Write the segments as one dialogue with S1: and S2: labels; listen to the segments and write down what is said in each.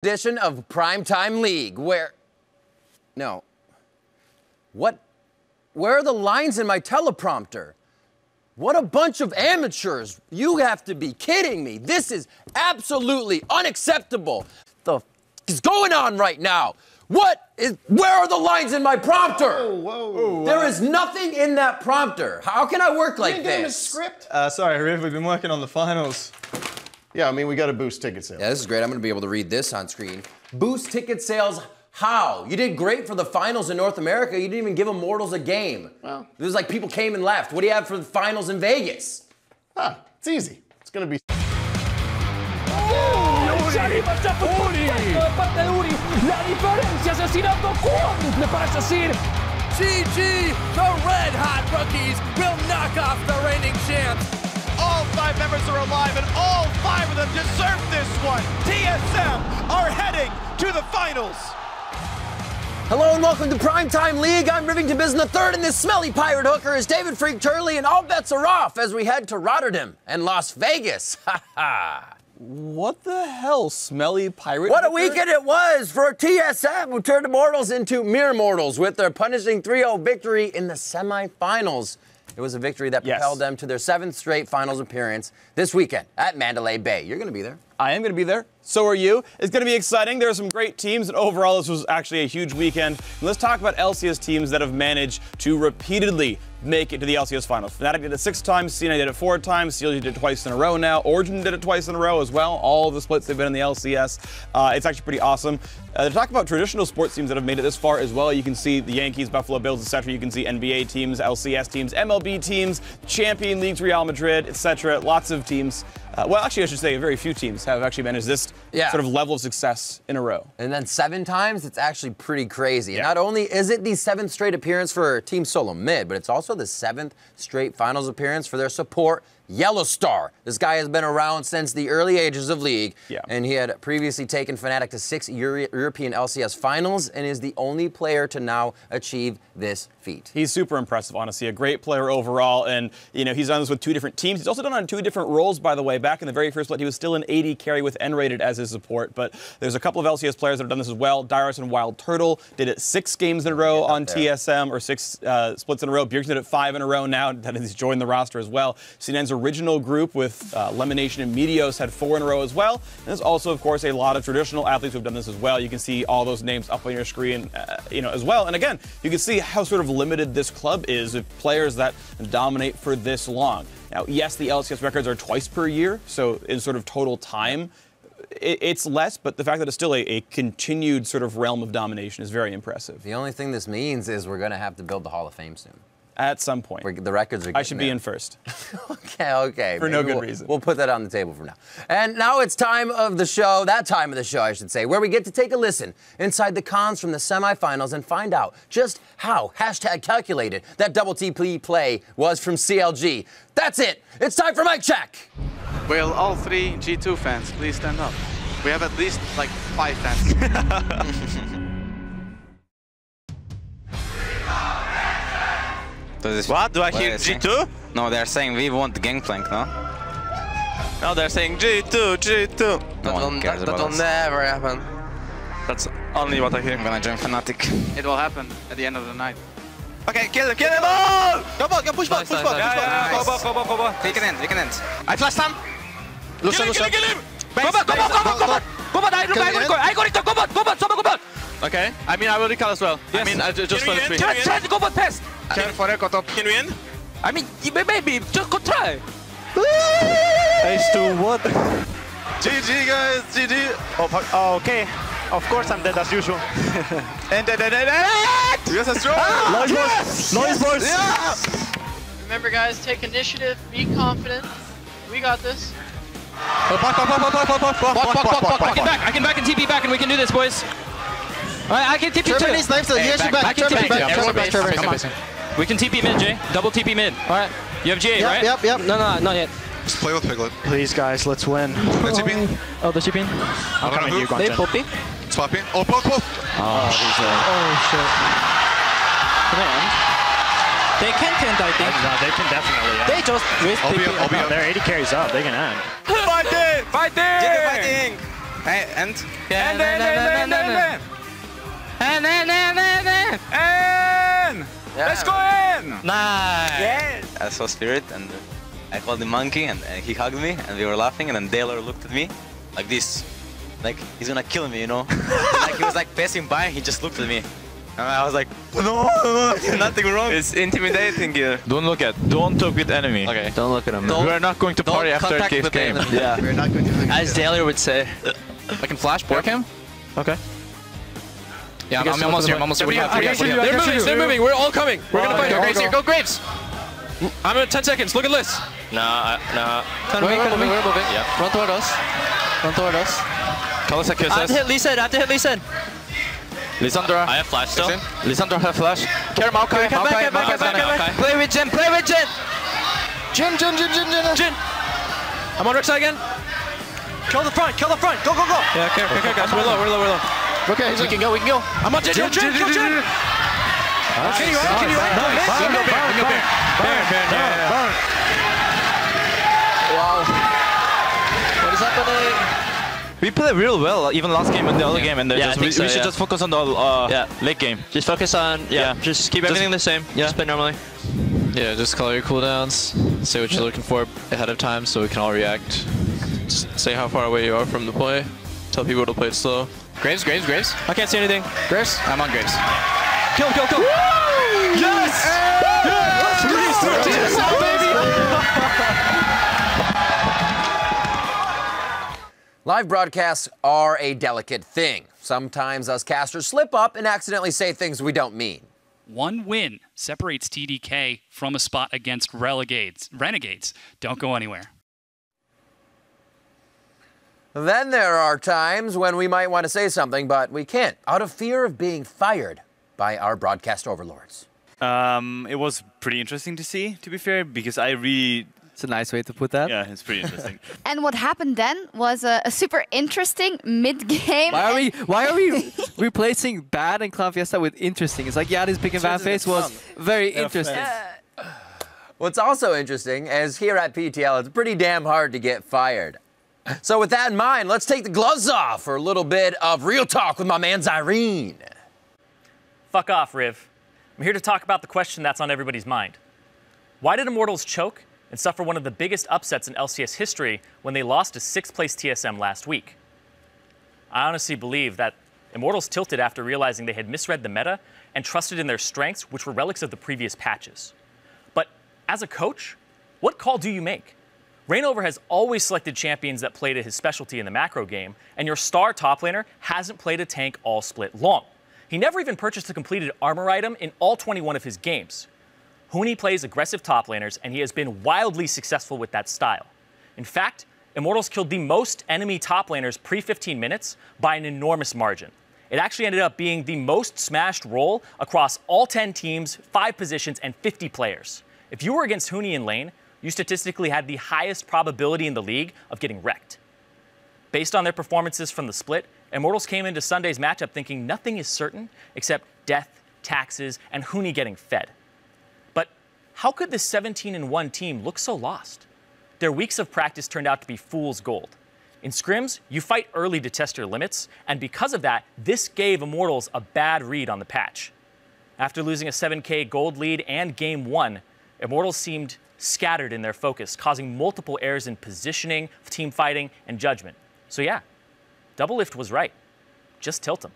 S1: Edition of Primetime League, where are the lines in my teleprompter? What a bunch of amateurs. You have to be kidding me. This is absolutely unacceptable. The f is going on right now? Where are the lines in my prompter?
S2: Whoa.
S1: There is nothing in that prompter. How can I work like this?
S2: You didn't give him a script?
S3: Sorry, Riv, we've been working on the finals.
S2: Yeah, I mean, we got to boost ticket sales.
S1: Yeah, this is great. I'm going to be able to read this on screen. Boost ticket sales. How? You did great for the finals in North America. You didn't even give Immortals a game.
S2: Well,
S1: it was like people came and left. What do you have for the finals in Vegas?
S2: It's easy. It's going to be...
S4: Ci arriva già da parte di Uri, la differenza si è stirato quadruple para Shassir.
S5: GG, the Red Hot Rookies will knock off the reigning champs.
S6: All 5 members are alive and all 5 of them deserve this one. TSM are heading to the finals.
S1: Hello and welcome to Primetime League. I'm Rivington Bisson III, and this smelly pirate hooker is David Freak Turley, and all bets are off as we head to Rotterdam and Las Vegas. Ha ha.
S3: What the hell, smelly pirate?
S1: What a weekend it was for TSM, who turned Immortals into mere mortals with their punishing 3-0 victory in the semifinals. It was a victory that propelled them to their 7th straight finals appearance this weekend at Mandalay Bay. You're going to be there.
S3: I am going to be there. So are you. It's going to be exciting. There are some great teams, and overall, this was actually a huge weekend. And let's talk about LCS teams that have managed to repeatedly make it to the LCS finals. Fnatic did it 6 times, C9 did it 4 times, CLG did it twice in a row now, Origin did it twice in a row as well. All of the splits they've been in the LCS. It's actually pretty awesome. To talk about traditional sports teams that have made it this far as well, you can see the Yankees, Buffalo Bills, etc. You can see NBA teams, LCS teams, MLB teams, Champion Leagues, Real Madrid, etc. Lots of teams. Well, actually, I should say very few teams have actually managed this sort of level of success in a row.
S1: And then 7 times, it's actually pretty crazy. And not only is it the 7th straight appearance for Team Solo Mid, but it's also the 7th straight finals appearance for their support, Yellowstar. This guy has been around since the early ages of League, and he had previously taken Fnatic to 6 European LCS finals and is the only player to now achieve this feat.
S3: He's super impressive, honestly. A great player overall, and he's done this with 2 different teams. He's also done it on 2 different roles, by the way. Back in the very first split, he was still an AD carry with N-Rated as his support, but there's a couple of LCS players that have done this as well. Dyrus and Wild Turtle did it 6 games in a row on TSM, or 6 splits in a row. Bjergsen did it 5 in a row now, that he's joined the roster as well. C9's original group with Lemonation and Meteos had 4 in a row as well. And there's also, of course, a lot of traditional athletes who have done this as well. You can see all those names up on your screen, as well. And again, you can see how sort of limited this club is of players that dominate for this long. Now, yes, the LCS records are twice per year, so in sort of total time, it's less, but the fact that it's still a continued sort of realm of domination is very impressive.
S1: The only thing this means is we're going to have to build the Hall of Fame soon.
S3: At some point.
S1: The records are
S3: I should be in first.
S1: Okay.
S3: For no good reason.
S1: We'll put that on the table for now. And now it's time of the show, that time of the show, I should say, where we get to take a listen inside the cons from the semifinals and find out just how #calculated that double TP play was from CLG. That's it. It's time for mic check.
S7: Will all 3 G2 fans please stand up? We have at least like 5 fans.
S8: What? Do I hear G2? No, they're saying we want the Gangplank, no?
S7: No, they're saying G2, G2.
S8: That
S7: will never happen. That's only what I hear.
S8: I'm gonna join Fnatic.
S7: It will happen at the end of the night.
S6: Okay, kill him all!
S8: Go back, push back.
S7: Go back.
S8: We can end. I flash them.
S6: Kill him!
S4: Go back.
S7: Okay, I mean, I will recall as well.
S4: Yes.
S7: I mean, just for the stream.
S4: Try to go back test.
S6: Can we win?
S4: I mean, maybe, just go try.
S6: H2 what?
S7: GG guys, GG.
S6: Oh, okay. Of course I'm dead as usual.
S7: And yes, that's true.
S6: Noise boys.
S7: Yeah.
S9: Remember guys, take initiative, be confident. We got this.
S4: I can back and TP back and we can do this, boys. I can TP too. I can TP too. We can TP mid, Jay. Double TP mid. Alright. You have GA, right?
S6: Yep.
S4: No, not yet.
S7: Just play with Piglet.
S6: Please guys, let's win.
S7: They're TPing.
S4: Oh, they're TPing?
S6: I'm coming to you, Guanchen.
S4: They popping?
S7: Swapping. Oh, both.
S6: Oh, shit.
S4: They can end, I think.
S6: No, they can definitely end.
S4: They just risk TP.
S6: They're 80 carries up, they can end.
S7: Fighting!
S4: Fighting!
S7: GG fighting!
S8: Hey, and
S6: let's go in.
S4: Nice.
S6: Yes.
S8: I saw Spirit, and I called him Monkey, and he hugged me, and we were laughing, and then Taylor looked at me like this, like he's gonna kill me, you know? Like he was like passing by, he just looked at me. And I was like, no, nothing wrong. It's intimidating here.
S10: Don't talk with enemy.
S4: Okay. Don't look at him.
S10: We are not going to party after case game.
S4: Yeah.
S2: We're not going to do
S4: As Taylor would say.
S11: I can flash board cam.
S10: Okay.
S11: Yeah, I'm almost here. I'm almost here. What do you have?
S5: They're moving. They're moving. We're all coming. We're gonna fight.
S11: Go Graves here. Go Graves.
S5: I'm at 10 seconds. Look at this.
S4: Nah.
S11: We're moving.
S4: Yeah.
S11: Run toward us. Run toward us.
S10: Kalista kills
S4: I have
S10: us.
S4: to hit Lee Sin. I have to hit Lee Sin.
S10: Lissandra.
S4: I have flash still.
S10: Lissandra have flash. Care Maokai.
S4: Back.
S11: Play with Jin. Play with Jin. Jin.
S5: I'm on Rek'Sai again. Kill the front. Kill the front. Go.
S3: Yeah, okay, guys. We're low.
S11: Okay, we can go.
S5: I'm on Jin. Kill Jin. Can you
S11: Burn. Wow. What is happening?
S10: We played real well, even last game and the other game, and
S4: Yeah,
S10: we should just focus on the late game.
S4: Just focus on, just keep everything the same.
S10: Yeah.
S4: Just play normally.
S11: Yeah, just call your cooldowns, say what you're looking for ahead of time so we can all react. Just say how far away you are from the play. Tell people to play it slow. Graves.
S5: I can't see anything.
S11: Graves? I'm on Graves.
S5: Kill. Yes! Live broadcasts are a delicate thing. Sometimes us casters slip up and accidentally say things we don't mean.
S12: One win separates TDK from a spot against Renegades. Don't go anywhere.
S5: Then there are times when we might want to say something, but we can't, out of fear of being fired by our broadcast overlords.
S13: It was pretty interesting to see, to be fair, because I really...
S14: It's a nice way to put that.
S13: Yeah, it's pretty interesting.
S15: And what happened then was a super interesting mid-game.
S14: Why are we replacing bad and Clown Fiesta with interesting? It's like, yeah, this Big and Van face was very interesting.
S5: What's also interesting is here at PTL, it's pretty damn hard to get fired. So with that in mind, let's take the gloves off for a little bit of real talk with my man Zyrene.
S16: Fuck off, Riv. I'm here to talk about the question that's on everybody's mind. Why did Immortals choke and suffer one of the biggest upsets in LCS history when they lost to 6th place TSM last week? I honestly believe that Immortals tilted after realizing they had misread the meta and trusted in their strengths, which were relics of the previous patches. But as a coach, what call do you make? Reignover has always selected champions that play to his specialty in the macro game, and your star top laner hasn't played a tank all split long. He never even purchased a completed armor item in all 21 of his games. Huni plays aggressive top laners, and he has been wildly successful with that style. In fact, Immortals killed the most enemy top laners pre-15 minutes by an enormous margin. It actually ended up being the most smashed role across all 10 teams, 5 positions, and 50 players. If you were against Huni in lane, you statistically had the highest probability in the league of getting wrecked. Based on their performances from the split, Immortals came into Sunday's matchup thinking nothing is certain except death, taxes, and Huni getting fed. But how could this 17-1 team look so lost? Their weeks of practice turned out to be fool's gold. In scrims, you fight early to test your limits, and because of that, this gave Immortals a bad read on the patch. After losing a 7K gold lead and Game 1, Immortals seemed scattered in their focus, causing multiple errors in positioning, team fighting, and judgment. So yeah, Doublelift was right. Just tilt them.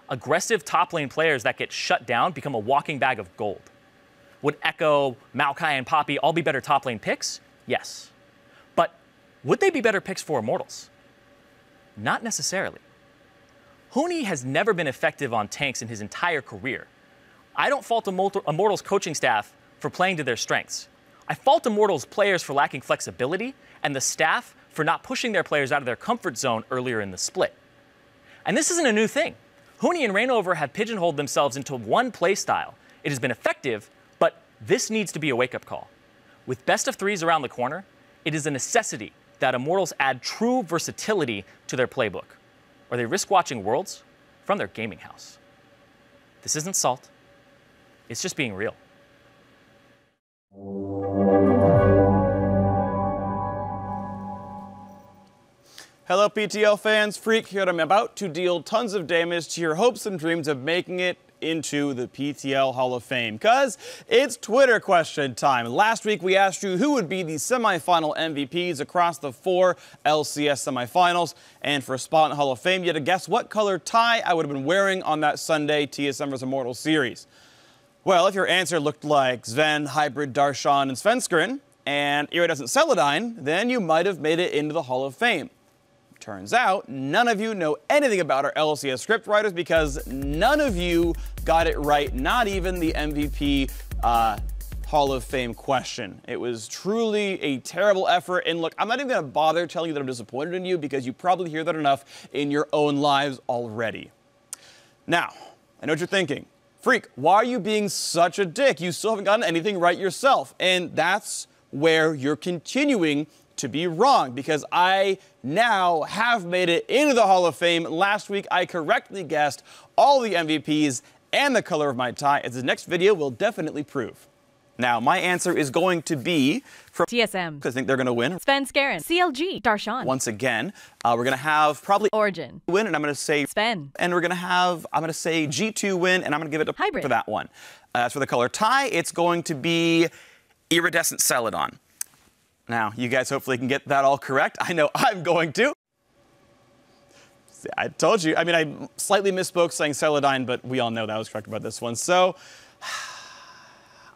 S16: Aggressive top lane players that get shut down become a walking bag of gold. Would Echo, Maokai, and Poppy all be better top lane picks? Yes. But would they be better picks for Immortals? Not necessarily. Huni has never been effective on tanks in his entire career. I don't fault Immortals coaching staff for playing to their strengths. I fault Immortals players for lacking flexibility and the staff for not pushing their players out of their comfort zone earlier in the split. And this isn't a new thing. Huni and Reignover have pigeonholed themselves into one play style. It has been effective, but this needs to be a wake-up call. With best of threes around the corner, it is a necessity that Immortals add true versatility to their playbook, or they risk watching Worlds from their gaming house. This isn't salt. It's just being real.
S3: Hello, PTL fans. Freak here. I'm about to deal tons of damage to your hopes and dreams of making it into the PTL Hall of Fame, because it's Twitter question time. Last week we asked you who would be the semifinal MVPs across the 4 LCS semifinals, and for a spot in the Hall of Fame, you had to guess what color tie I would have been wearing on that Sunday TSM vs Immortals series. Well, if your answer looked like Zven, Hybrid, Darshan, and Svenskeren, and Iridescent Celadine, then you might have made it into the Hall of Fame. Turns out, none of you know anything about our LCS script writers because none of you got it right, not even the MVP Hall of Fame question. It was truly a terrible effort, and look, I'm not even gonna bother telling you that I'm disappointed in you because you probably hear that enough in your own lives already. Now, I know what you're thinking. Freak, why are you being such a dick? You still haven't gotten anything right yourself, and that's where you're continuing to be wrong, because I now have made it into the Hall of Fame. Last week, I correctly guessed all the MVPs and the color of my tie, as the next video will definitely prove. Now, my answer is going to be from
S17: TSM,
S3: because I think they're going to win.
S17: Svenskeren, CLG, Darshan.
S3: Once again, we're going to have probably
S17: Origin
S3: win, and I'm going to say
S17: Sven.
S3: And we're going to have, I'm going to say G2 win, and I'm going to give it a
S17: Hybrid
S3: for that one. As for the color tie, it's going to be Iridescent Celadon. Now, you guys hopefully can get that all correct. I know I'm going to. I told you. I mean, I slightly misspoke saying Celadine, but we all know that I was correct about this one. So,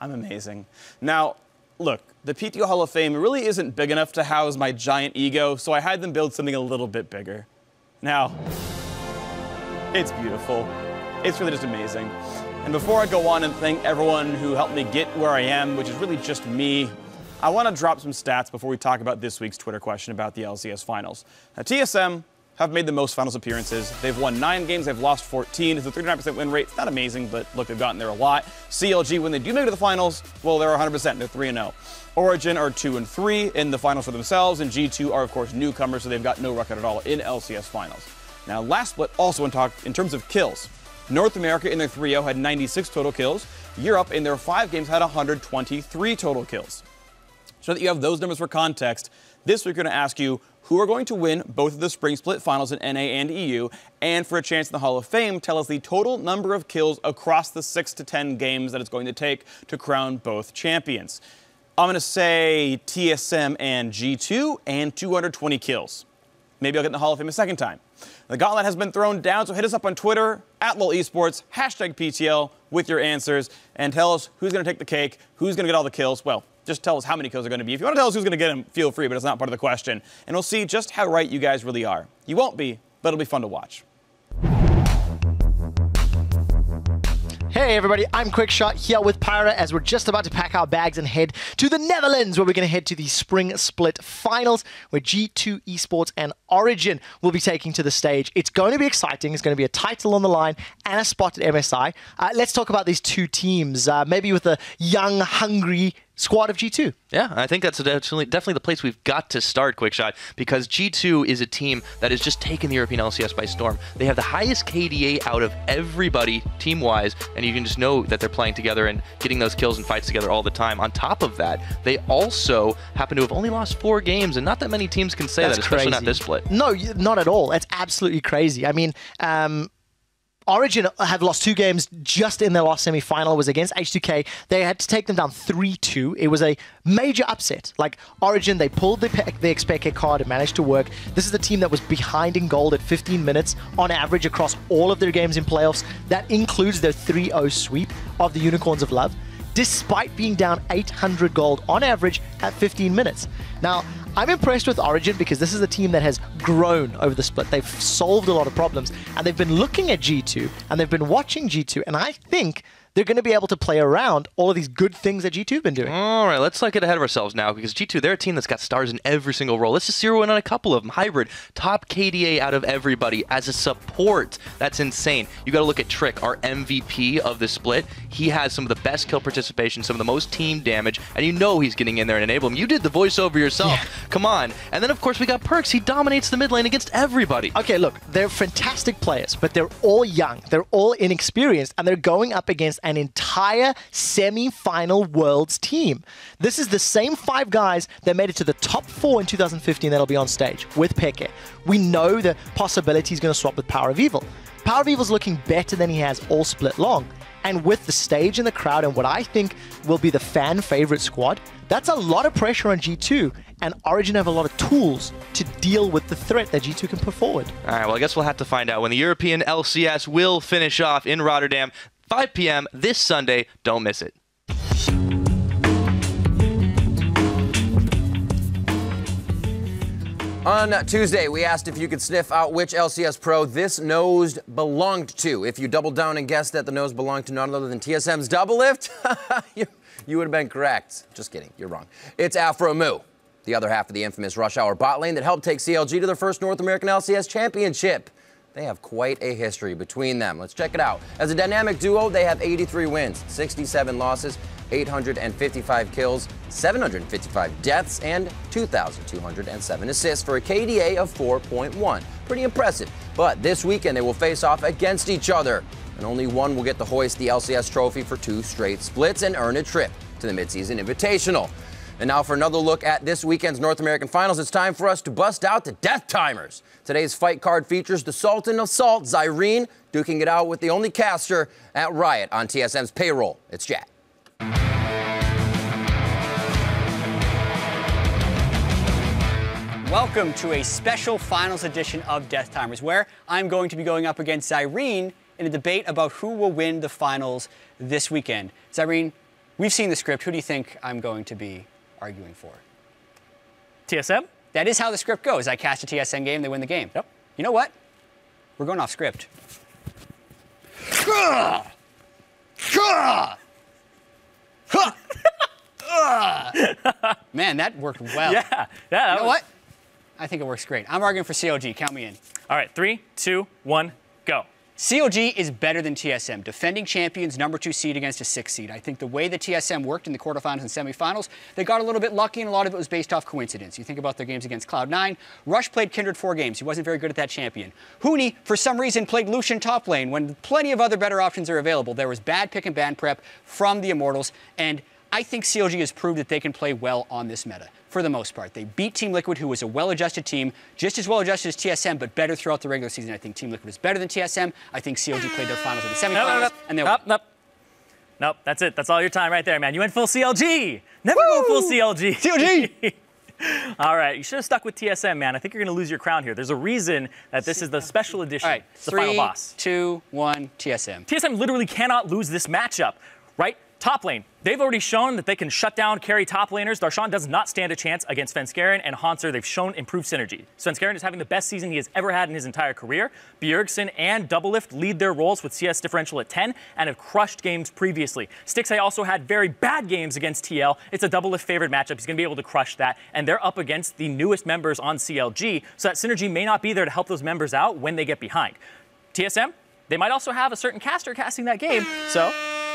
S3: I'm amazing. Now, look, the PTO Hall of Fame really isn't big enough to house my giant ego, so I had them build something a little bit bigger. Now, it's beautiful. It's really just amazing. And before I go on and thank everyone who helped me get where I am, which is really just me, I want to drop some stats before we talk about this week's Twitter question about the LCS Finals. Now, TSM have made the most Finals appearances. They've won 9 games, they've lost 14. It's a 39% win rate. It's not amazing, but look, they've gotten there a lot. CLG, when they do make it to the Finals, well, they're 100%. They're 3-0. Origin are 2-3 in the Finals for themselves, and G2 are, of course, newcomers, so they've got no record at all in LCS Finals. Now, last split also in terms of kills. North America in their 3-0 had 96 total kills. Europe in their 5 games had 123 total kills. So that you have those numbers for context, this week we're going to ask you who are going to win both of the Spring Split Finals in NA and EU, and for a chance in the Hall of Fame, tell us the total number of kills across the 6 to 10 games that it's going to take to crown both champions. I'm going to say TSM and G2 and 220 kills. Maybe I'll get in the Hall of Fame a second time. The gauntlet has been thrown down, so hit us up on Twitter, @LOLesports, #PTL with your answers, and tell us who's going to take the cake, who's going to get all the kills. Well, just tell us how many kills are going to be. If you want to tell us who's going to get them, feel free, but it's not part of the question. And we'll see just how right you guys really are. You won't be, but it'll be fun to watch.
S18: Hey everybody, I'm Quickshot here with Pyra as we're just about to pack our bags and head to the Netherlands, where we're going to head to the Spring Split Finals, where G2 Esports and Origin will be taking to the stage. It's going to be exciting. It's going to be a title on the line and a spot at MSI. Let's talk about these two teams, maybe with a young, hungry squad of G2.
S19: Yeah, I think that's definitely the place we've got to start, Quickshot, because G2 is a team that has just taken the European LCS by storm. They have the highest KDA out of everybody, team-wise, and you can just know that they're playing together and getting those kills and fights together all the time. On top of that, they also happen to have only lost 4 games, and not that many teams can say that, especially not this split.
S18: No, not at all. It's absolutely crazy. I mean, Origin have lost 2 games just in their last semi-final. Was against H2K. They had to take them down 3-2. It was a major upset. Like, Origin, they pulled the XPK card and managed to work. This is a team that was behind in gold at 15 minutes on average across all of their games in playoffs. That includes their 3-0 sweep of the Unicorns of Love, despite being down 800 gold on average at 15 minutes. Now, I'm impressed with Origin because this is a team that has grown over the split. They've solved a lot of problems, and they've been looking at G2, and they've been watching G2, and I think they're going to be able to play around all of these good things that G2 have been doing.
S19: All right, let's not get ahead of ourselves now, because G2, they're a team that's got stars in every single role. Let's just zero in on a couple of them. Hybrid, top KDA out of everybody as a support. That's insane. You got to look at Trick, our MVP of the split. He has some of the best kill participation, some of the most team damage, and you know he's getting in there and enable him. You did the voiceover yourself. Yeah. Come on. And then, of course, we got Perkz. He dominates the mid lane against everybody.
S18: Okay, look, they're fantastic players, but they're all young. They're all inexperienced, and they're going up against an entire semi-final Worlds team. This is the same 5 guys that made it to the top 4 in 2015 that'll be on stage with Peke. We know the possibility he's going to swap with Power of Evil. Power of Evil's looking better than he has all split long. And with the stage and the crowd and what I think will be the fan favorite squad, that's a lot of pressure on G2. And Origen have a lot of tools to deal with the threat that G2 can put forward.
S19: All right, well, I guess we'll have to find out when the European LCS will finish off in Rotterdam, 5 p.m. this Sunday. Don't miss it.
S5: On Tuesday, we asked if you could sniff out which LCS pro this nose belonged to. If you doubled down and guessed that the nose belonged to none other than TSM's Doublelift, you would have been correct. Just kidding, you're wrong. It's Aphromoo, the other half of the infamous Rush Hour bot lane that helped take CLG to their first North American LCS championship. They have quite a history between them. Let's check it out. As a dynamic duo, they have 83 wins, 67 losses, 855 kills, 755 deaths, and 2,207 assists for a KDA of 4.1. Pretty impressive. But this weekend, they will face off against each other, and only one will get to hoist the LCS trophy for 2 straight splits and earn a trip to the midseason invitational. And now for another look at this weekend's North American Finals, it's time for us to bust out the Death Timers. Today's fight card features the Sultan of Salt, Zyrene, duking it out with the only caster at Riot on TSM's payroll. It's Jack.
S20: Welcome to a special finals edition of Death Timers, where I'm going to be going up against Zyrene in a debate about who will win the finals this weekend. Zyrene, we've seen the script. Who do you think I'm going to be arguing for?
S16: TSM?
S20: That is how the script goes. I cast a TSM game, they win the game.
S16: Yep.
S20: You know what? We're going off script. Man, that worked well.
S16: Yeah.
S20: You know what? I think it works great. I'm arguing for CLG. Count me in.
S16: All right, 3, 2, 1, go.
S20: CLG is better than TSM, defending champions, #2 seed against a 6 seed. I think the way the TSM worked in the quarterfinals and semifinals, they got a little bit lucky, and a lot of it was based off coincidence. You think about their games against Cloud9. Rush played Kindred 4 games. He wasn't very good at that champion. Huni, for some reason, played Lucian top lane when plenty of other better options are available. There was bad pick and ban prep from the Immortals, and I think CLG has proved that they can play well on this meta, for the most part. They beat Team Liquid, who was a well-adjusted team, just as well-adjusted as TSM, but better throughout the regular season. I think Team Liquid is better than TSM. I think CLG played their finals in the semifinals, and they're...
S16: Nope, that's it. That's all your time right there, man. You went full CLG. Never go full CLG.
S20: CLG!
S16: All right, you should have stuck with TSM, man. I think you're going to lose your crown here. There's a reason that this is the special edition.
S20: All right,
S16: the final boss.
S20: 3, 2, 1, TSM.
S16: TSM literally cannot lose this matchup, right? Top lane. They've already shown that they can shut down, carry top laners. Darshan does not stand a chance against Svenskeren and Hauntzer. They've shown improved synergy. Svenskeren is having the best season he has ever had in his entire career. Bjergsen and Doublelift lead their roles with CS differential at 10 and have crushed games previously. Stixxay also had very bad games against TL. It's a Doublelift favored matchup. He's going to be able to crush that. And they're up against the newest members on CLG, so that synergy may not be there to help those members out when they get behind. TSM, they might also have a certain caster casting that game, so...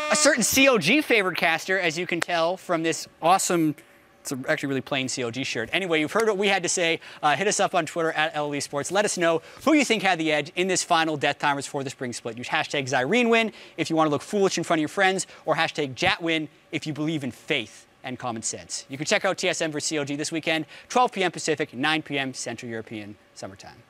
S20: A certain CLG favored caster, as you can tell from this awesome, it's actually really plain CLG shirt. Anyway, you've heard what we had to say. Hit us up on Twitter at LL Esports. Let us know who you think had the edge in this final Death Timers for the spring split. Use hashtag ZyreneWin if you want to look foolish in front of your friends, or hashtag JatWin if you believe in faith and common sense. You can check out TSM versus CLG this weekend, 12 p.m. Pacific, 9 p.m. Central European Summertime.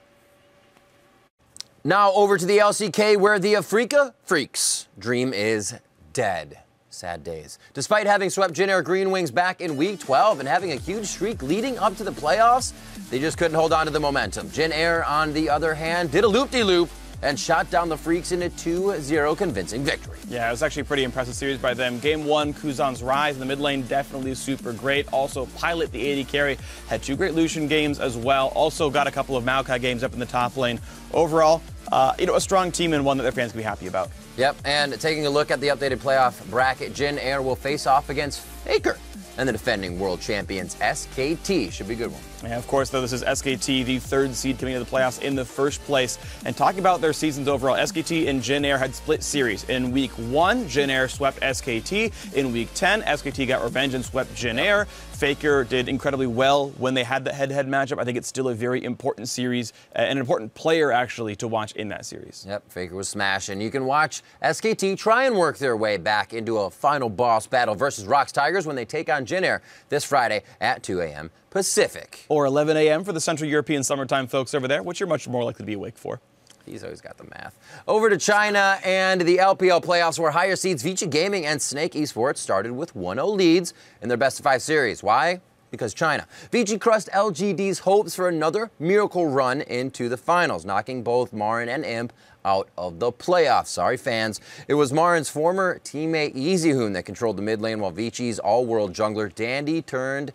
S5: Now over to the LCK, where the Afrika Freaks dream is dead. Sad days. Despite having swept Jin Air Green Wings back in Week 12 and having a huge streak leading up to the playoffs, they just couldn't hold on to the momentum. Jin Air, on the other hand, did a loop-de-loop and shot down the Freaks in a 2-0 convincing victory.
S3: Yeah, it was actually a pretty impressive series by them. Game 1, Kuzan's rise in the mid lane, definitely super great. Also, Pilot, the AD carry, had 2 great Lucian games as well. Also got a couple of Maokai games up in the top lane. Overall, a strong team and one that their fans can be happy about.
S5: Yep, and taking a look at the updated playoff bracket, Jin Air will face off against Faker and the defending world champions SKT. Should be a good one.
S3: Yeah, of course, though, this is SKT, the 3rd seed coming into the playoffs in the first place. And talking about their seasons overall, SKT and Jin Air had split series. In Week 1, Jin Air swept SKT. In Week 10, SKT got revenge and swept Jin Air. Faker did incredibly well when they had the head-to-head matchup. I think it's still a very important series, and an important player, actually, to watch in that series.
S5: Yep, Faker was smashing. You can watch SKT try and work their way back into a final boss battle versus Rox Tigers when they take on Jin Air this Friday at 2 a.m. Pacific.
S3: Or 11 a.m. for the Central European summertime folks over there, which you're much more likely to be awake for.
S5: He's always got the math. Over to China and the LPL playoffs, where higher seeds Vici Gaming and Snake Esports started with 1-0 leads in their best-of-5 series. Why? Because China. Vici crushed LGD's hopes for another miracle run into the finals, knocking both Marin and Imp out of the playoffs. Sorry, fans. It was Marin's former teammate EasyHoon that controlled the mid lane, while Vici's all-world jungler Dandy turned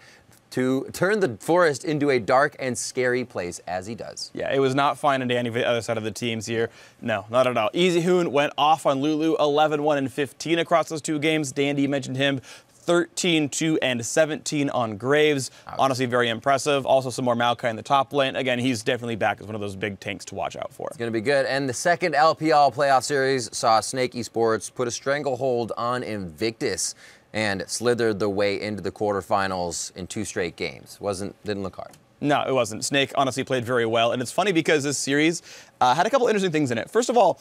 S5: the forest into a dark and scary place, as he does.
S3: Yeah, it was not fine on Dandy for the other side of the teams here. No, not at all. EasyHoon went off on Lulu, 11-1 and 15 across those 2 games. Dandy, you mentioned him, 13-2 and 17 on Graves. Honestly, very impressive. Also, some more Maokai in the top lane. Again, he's definitely back as one of those big tanks to watch out for.
S5: It's going to be good. And the second LPL playoff series saw Snake Esports put a stranglehold on Invictus and slithered the way into the quarterfinals in 2 straight games. Didn't look hard.
S3: No, it wasn't. Snake honestly played very well, and it's funny because this series had a couple interesting things in it. First of all,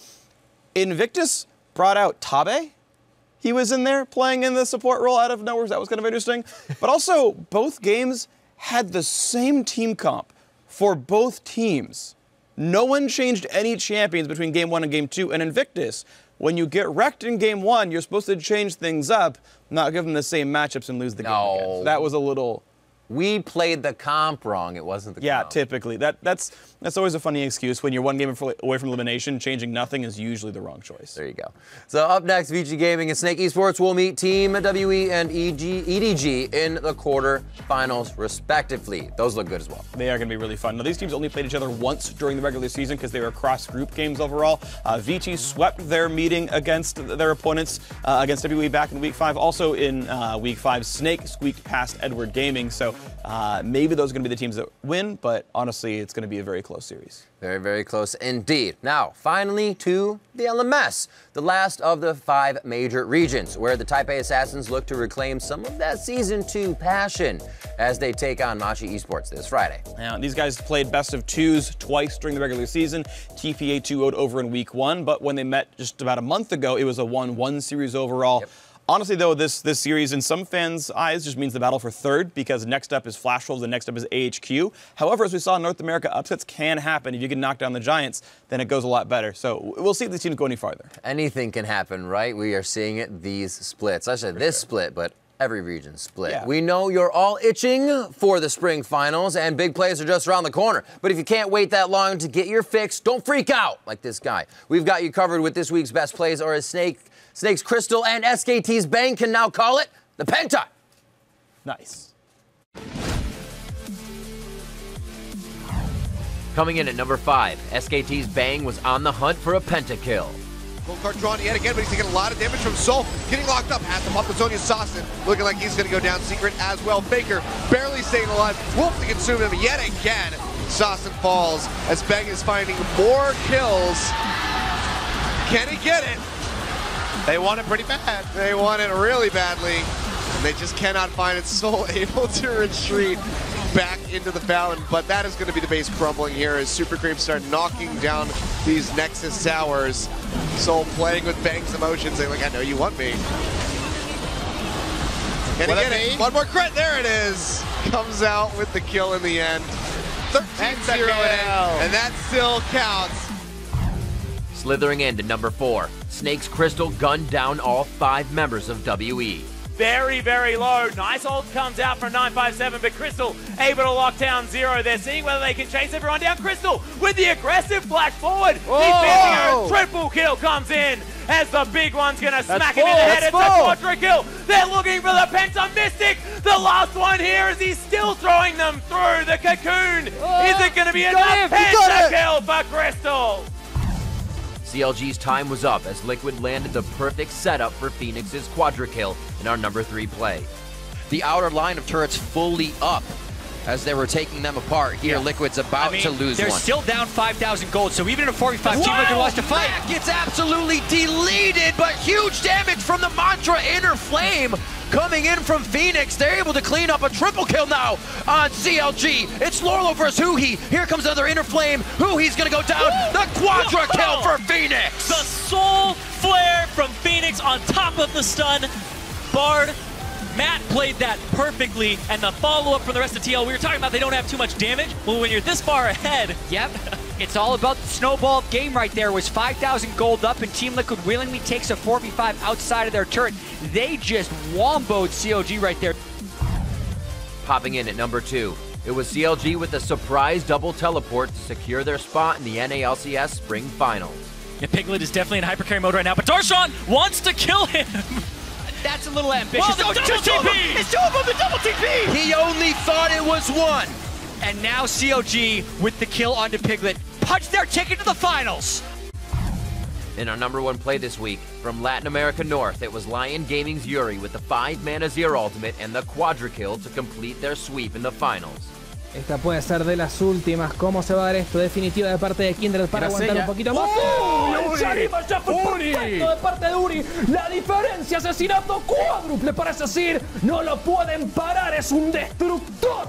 S3: Invictus brought out Tabe. He was in there playing in the support role out of nowhere. That was kind of interesting. But also, both games had the same team comp for both teams. No one changed any champions between Game 1 and Game 2, and Invictus, when you get wrecked in Game 1, you're supposed to change things up, not give them the same matchups and lose the game again. So that was a little...
S5: We played the comp wrong. It wasn't the comp.
S3: Yeah, typically. That's always a funny excuse. When you're 1 game away from elimination, changing nothing is usually the wrong choice.
S5: There you go. So up next, Vici Gaming and Snake Esports will meet Team WE and EDG in the quarterfinals, respectively. Those look good as well.
S3: They are going to be really fun. Now, these teams only played each other once during the regular season because they were cross-group games overall. Vici swept their meeting against their opponents against WE back in Week 5. Also in Week 5, Snake squeaked past Edward Gaming. So maybe those are going to be the teams that win, but honestly, it's going to be a very close series.
S5: Very, very close indeed. Now, finally to the LMS, the last of the 5 major regions, where the Taipei Assassins look to reclaim some of that Season 2 passion as they take on Machi Esports this Friday.
S3: Now, these guys played best of 2s twice during the regular season. TPA 2-0'd over in Week 1, but when they met just about a month ago, it was a 1-1 series overall. Yep. Honestly, though, this series, in some fans' eyes, just means the battle for 3rd, because next up is Flash Wolves and next up is AHQ. However, as we saw in North America, upsets can happen. If you can knock down the Giants, then it goes a lot better. So we'll see if these teams go any farther.
S5: Anything can happen, right? We are seeing it, these splits. I said this split, but every region split. Yeah. We know you're all itching for the spring finals, and big plays are just around the corner. But if you can't wait that long to get your fix, don't freak out like this guy. We've got you covered with this week's best plays, or as Snake's Crystal and SKT's Bang can now call it the Penta.
S3: Nice.
S1: Coming in at number 5, SKT's Bang was on the hunt for a pentakill.
S6: Full card drawn yet again, but he's taking a lot of damage from Soul. Getting locked up at the Papazonia Sasson. Looking like he's going to go down secret as well. Faker barely staying alive. Wolf to consume him yet again. Sasson falls as Bang is finding more kills. Can he get it? They want it pretty bad. They want it really badly. And they just cannot find it. Soul able to retreat back into the Fountain, but that is going to be the base crumbling here as Super Cream start knocking down these Nexus towers. Soul playing with Bang's emotions, saying like, I know you want me. Can he get it? One more crit, there it is. Comes out with the kill in the end. 13-0 and that still counts.
S1: Slithering into number 4, Snake's Crystal gunned down all 5 members of WE.
S16: Very, very low. Nice ult comes out from 957, but Crystal able to lock down 0. They're seeing whether they can chase everyone down. Crystal with the aggressive flash forward.
S6: Whoa.
S16: Defending her. Triple kill comes in as the big one's going to smack him in the head. It's a quadra kill. They're looking for the Penta Mystic. The last one here as he's still throwing them through the cocoon. Is it going to be enough Penta kill for Crystal?
S1: CLG's time was up as Liquid landed the perfect setup for Phoenix's quadra kill in our number 3 play. The outer line of turrets fully up,
S5: as they were taking them apart. Here, Liquid's about to lose
S20: they're
S5: one.
S20: still down 5,000 gold, so even in a 4v5, Team Liquid wants to fight.
S5: Mac gets absolutely deleted, but huge damage from the Mantra Inner Flame coming in from Phoenix. They're able to clean up a triple kill now on CLG. It's Lorlo versus Huhi. Here comes another Inner Flame. Huhi's gonna go down. The quadra kill for Phoenix.
S16: The Soul Flare from Phoenix on top of the stun. Bard, Matt played that perfectly, and the follow-up from the rest of TL, we were talking about they don't have too much damage. Well, when you're this far ahead...
S20: Yep, it's all about the snowball game right there. Was 5,000 gold up, and Team Liquid willingly takes a 4v5 outside of their turret. They just womboed CLG right there.
S5: Popping in at number 2, it was CLG with a surprise double teleport to secure their spot in the NALCS Spring Finals.
S16: Yeah, Piglet is definitely in hypercarry mode right now, but Darshan wants to kill him!
S20: That's a little ambitious.
S16: Oh, the double TP!
S20: It's two of them, the double TP!
S5: He only thought it was one!
S20: And now CLG with the kill onto Piglet. Punch their ticket to the finals!
S5: In our number 1 play this week, from Latin America North, it was Lion Gaming's Yuri with the 5-mana Zero ultimate and the quadra kill to complete their sweep in the finals.
S21: Esta puede ser de las últimas. ¿Cómo se va a dar esto? Definitiva de parte de Kindred para aguantar un poquito más. ¡Oh! El Sharima ya fue perfecto de parte de Uri. La diferencia, asesinato cuádruple para Sazir. No lo pueden parar, es un destructor.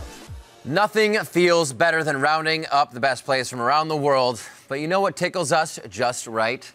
S5: Nothing feels better than rounding up the best plays from around the world. But you know what tickles us just right?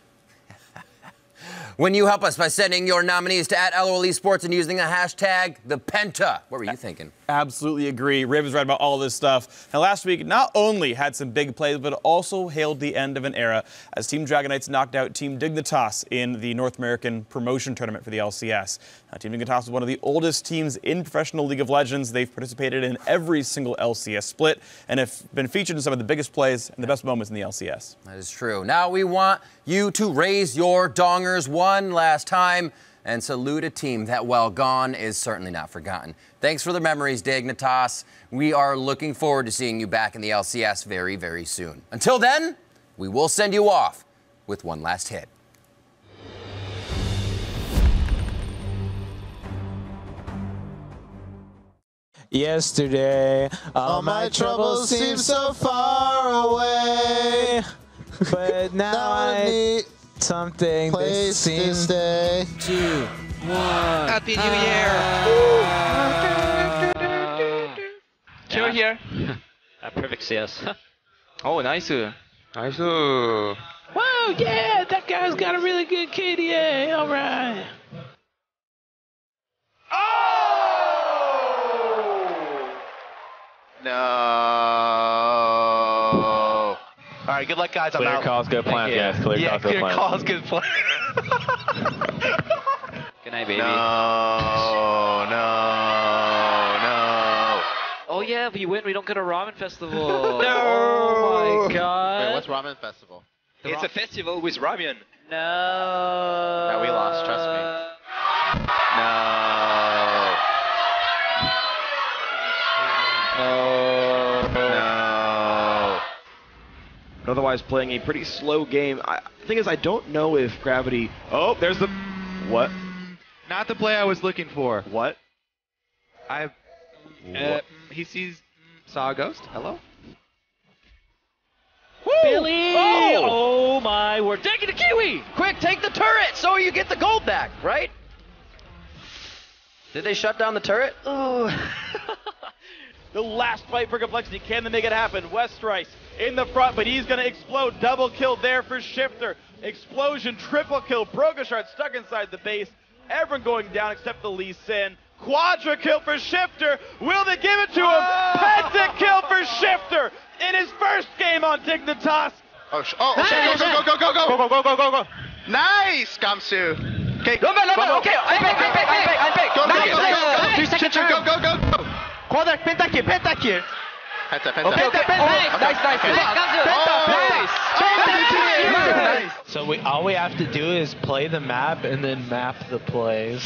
S5: When you help us by sending your nominees to @LOL Esports and using the hashtag #ThePenta. What were you thinking?
S3: Absolutely agree. Riv is right about all this stuff. And last week, not only had some big plays, but also hailed the end of an era as Team Dragonites knocked out Team Dignitas in the North American promotion tournament for the LCS. Team Dignitas is one of the oldest teams in professional League of Legends. They've participated in every single LCS split and have been featured in some of the biggest plays and the best moments in the LCS.
S5: That is true. Now we want you to raise your dongers one last time and salute a team that, while gone, is certainly not forgotten. Thanks for the memories, Dignitas. We are looking forward to seeing you back in the LCS very, very soon. Until then, we will send you off with one last hit.
S22: Yesterday, all my troubles seem so far away, but now I need something that seems to stay. 2, 1.
S8: Happy New Year!
S10: Kill here. Perfect CS. Oh, nice. Nice.
S22: Wow, yeah, that guy's got a really good KDA. All right.
S8: No. All right, good luck, guys. I'm out.
S22: Clear calls, good plans, guys. Clear calls, good plans.
S8: Calls, good plans.
S10: Good night, baby.
S8: No.
S10: Oh yeah, if you win, we don't get a ramen festival.
S8: No.
S10: Oh my god.
S22: Wait, what's ramen festival?
S10: It's a festival with ramen. No.
S22: No, we lost, trust me.
S8: No.
S23: Otherwise playing a pretty slow game. The thing is, I don't know if Gravity... Oh, there's the... What?
S24: Not the play I was looking for.
S23: What?
S24: He saw a ghost. Hello?
S22: Woo! Billy! Oh my word. Take it to Kiwi!
S5: Quick, take the turret so you get the gold back, right? Did they shut down the turret?
S23: Oh. The last fight for Complexity. Can they make it happen? Westrice in the front, but he's going to explode. Double kill there for Shifter. Explosion, triple kill. Brogushard stuck inside the base. Everyone going down except the Lee Sin. Quadra kill for Shifter. Will they give it to him? Penta kill for Shifter in his first game on Dignitas.
S24: Go, go, go. Nice, Gamsu. Okay, go.
S8: Okay, I'm back.
S24: Go.
S8: 2 seconds.
S24: Go.
S8: Quadra, Penta here.
S24: Penta.
S8: Okay.
S22: Nice. So all we have to do is play the map and then map the plays.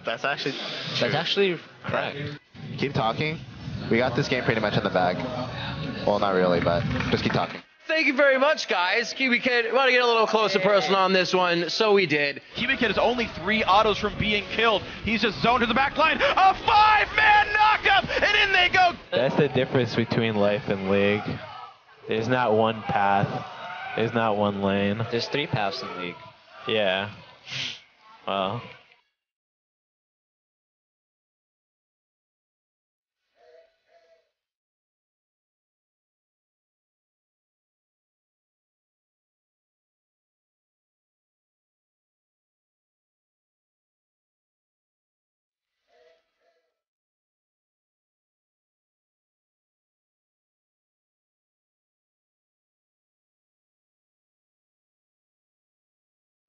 S24: That's actually
S22: correct.
S24: Keep talking. We got this game pretty much in the bag. Well, not really, but just keep talking.
S5: Thank you very much, guys. Kiwi Kid, want to get a little closer personal on this one, so we did.
S23: Kiwi Kid is only 3 autos from being killed. He's just zoned to the back line. A 5-man knockup, and in they go.
S22: That's the difference between life and League. There's not one path. There's not one lane.
S2: There's 3 paths in League.
S22: Yeah. Well,